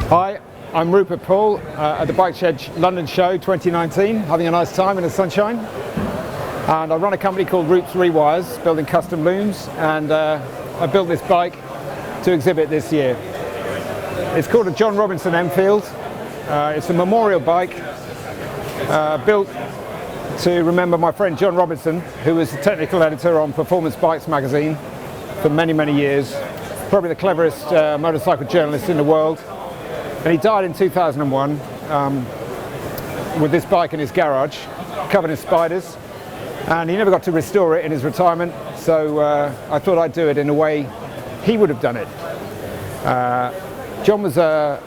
Hi, I'm Rupert Paul at the Bike Shed London show 2019, having a nice time in the sunshine. And I run a company called Rupe's Rewires, building custom looms, and I built this bike to exhibit this year. It's called a John Robinson Enfield. It's a memorial bike built to remember my friend John Robinson, who was the technical editor on Performance Bikes magazine for many, many years. Probably the cleverest motorcycle journalist in the world. And he died in 2001 with this bike in his garage, covered in spiders. And he never got to restore it in his retirement, so I thought I'd do it in a way he would have done it. John was a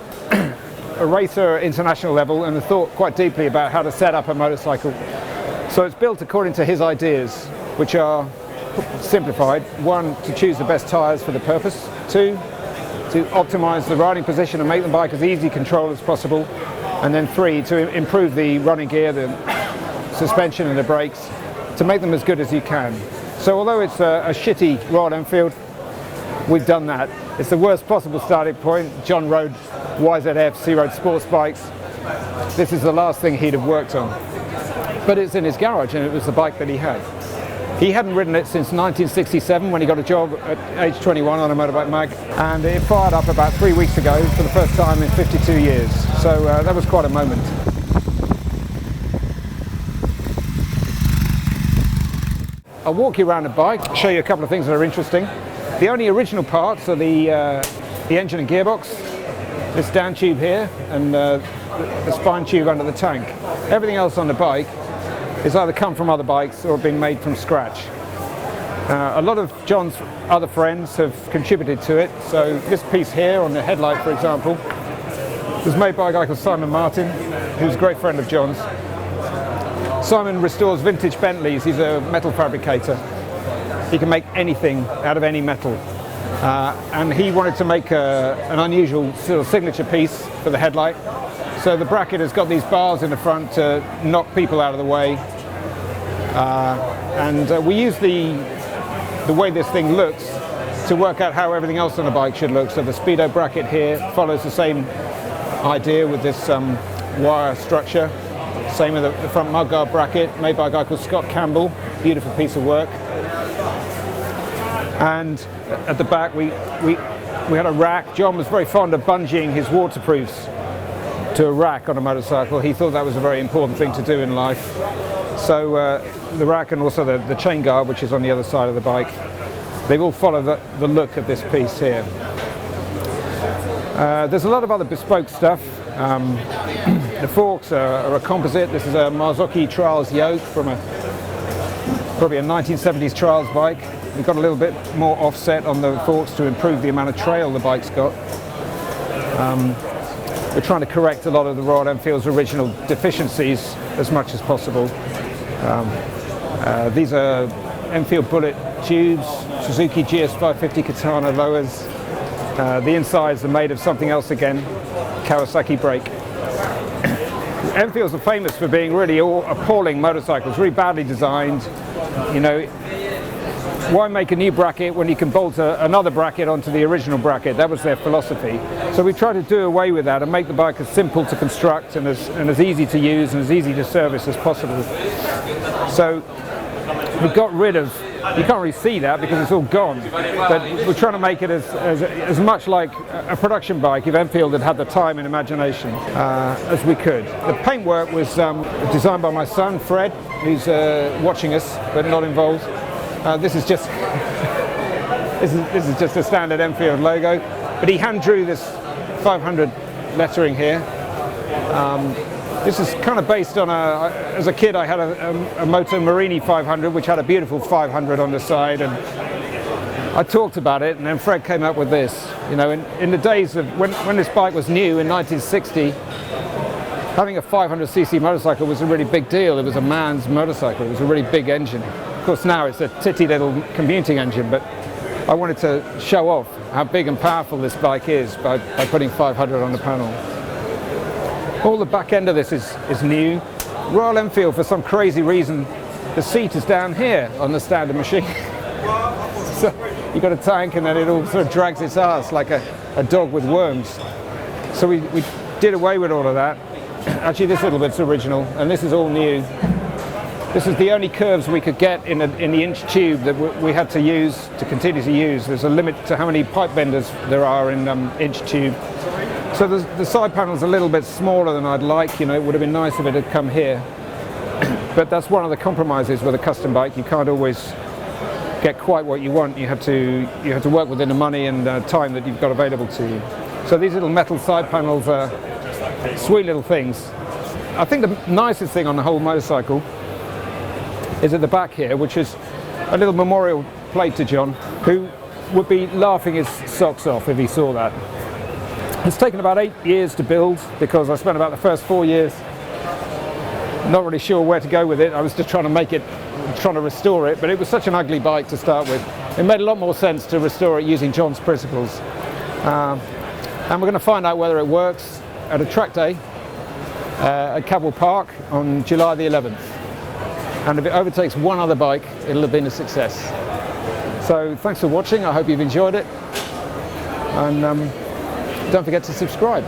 racer at international level and thought quite deeply about how to set up a motorcycle. So it's built according to his ideas, which are simplified. 1, to choose the best tyres for the purpose. 2, to optimize the riding position and make the bike as easy to control as possible. And then 3, to improve the running gear, the suspension and the brakes, to make them as good as you can. So although it's a shitty Royal Enfield, we've done that. It's the worst possible starting point. John rode YZFs, he rode sports bikes. This is the last thing he'd have worked on. But it's in his garage and it was the bike that he had. He hadn't ridden it since 1967 when he got a job at age 21 on a motorbike mag, and it fired up about 3 weeks ago for the first time in 52 years. So that was quite a moment. I'll walk you around the bike, show you a couple of things that are interesting. The only original parts are the engine and gearbox, this down tube here, and the spine tube under the tank. Everything else on the bike is either come from other bikes or been made from scratch. A lot of John's other friends have contributed to it. So this piece here on the headlight, for example, was made by a guy called Simon Martin, who's a great friend of John's. Simon restores vintage Bentleys. He's a metal fabricator. He can make anything out of any metal. And he wanted to make an unusual sort of signature piece for the headlight. So the bracket has got these bars in the front to knock people out of the way. We use the way this thing looks to work out how everything else on the bike should look. So the speedo bracket here follows the same idea with this wire structure. Same with the front mudguard bracket, made by a guy called Scott Campbell. Beautiful piece of work. And at the back we had a rack. John was very fond of bungeeing his waterproofs to a rack on a motorcycle. He thought that was a very important thing to do in life. So the rack and also the chain guard, which is on the other side of the bike, they all follow the look of this piece here. There's a lot of other bespoke stuff. The forks are a composite. This is a Marzocchi Trials yoke from probably a 1970s Trials bike. We've got a little bit more offset on the forks to improve the amount of trail the bike's got. We're trying to correct a lot of the Royal Enfield's original deficiencies as much as possible. These are Enfield bullet tubes, Suzuki GS550 Katana lowers. The insides are made of something else again, Kawasaki brake. Enfields are famous for being really appalling motorcycles, really badly designed. You know, why make a new bracket when you can bolt another bracket onto the original bracket? That was their philosophy. So we tried to do away with that and make the bike as simple to construct and as easy to use and as easy to service as possible. So we got rid of, you can't really see that because it's all gone, but we're trying to make it as much like a production bike, if Enfield had had the time and imagination, as we could. The paintwork was designed by my son Fred, who's watching us but not involved. This is just a standard Enfield logo, but he hand drew this 500 lettering here. This is kind of based on as a kid I had a Moto Marini 500 which had a beautiful 500 on the side, and I talked about it, and then Fred came up with this. You know, in the days of when this bike was new in 1960, having a 500cc motorcycle was a really big deal. It was a man's motorcycle. It was a really big engine. Of course now it's a titty little commuting engine, but I wanted to show off how big and powerful this bike is by putting 500 on the panel. All the back end of this is new. Royal Enfield, for some crazy reason, the seat is down here on the standard machine. So you've got a tank and then it all sort of drags its ass like a dog with worms. So we did away with all of that. Actually, this little bit's original, and this is all new. This is the only curves we could get in the inch tube that we had to use to continue to use. There's a limit to how many pipe benders there are in inch tube. So the side panel's a little bit smaller than I'd like. You know, it would have been nice if it had come here. But that's one of the compromises with a custom bike. You can't always get quite what you want. You have to work within the money and time that you've got available to you. So these little metal side panels are sweet little things. I think the nicest thing on the whole motorcycle is at the back here, which is a little memorial plate to John, who would be laughing his socks off if he saw that. It's taken about 8 years to build, because I spent about the first 4 years not really sure where to go with it. I was just trying to restore it, but it was such an ugly bike to start with. It made a lot more sense to restore it using John's principles. And we're going to find out whether it works at a track day at Cabell Park on July the 11th. And if it overtakes one other bike, it'll have been a success. So thanks for watching. I hope you've enjoyed it. And don't forget to subscribe.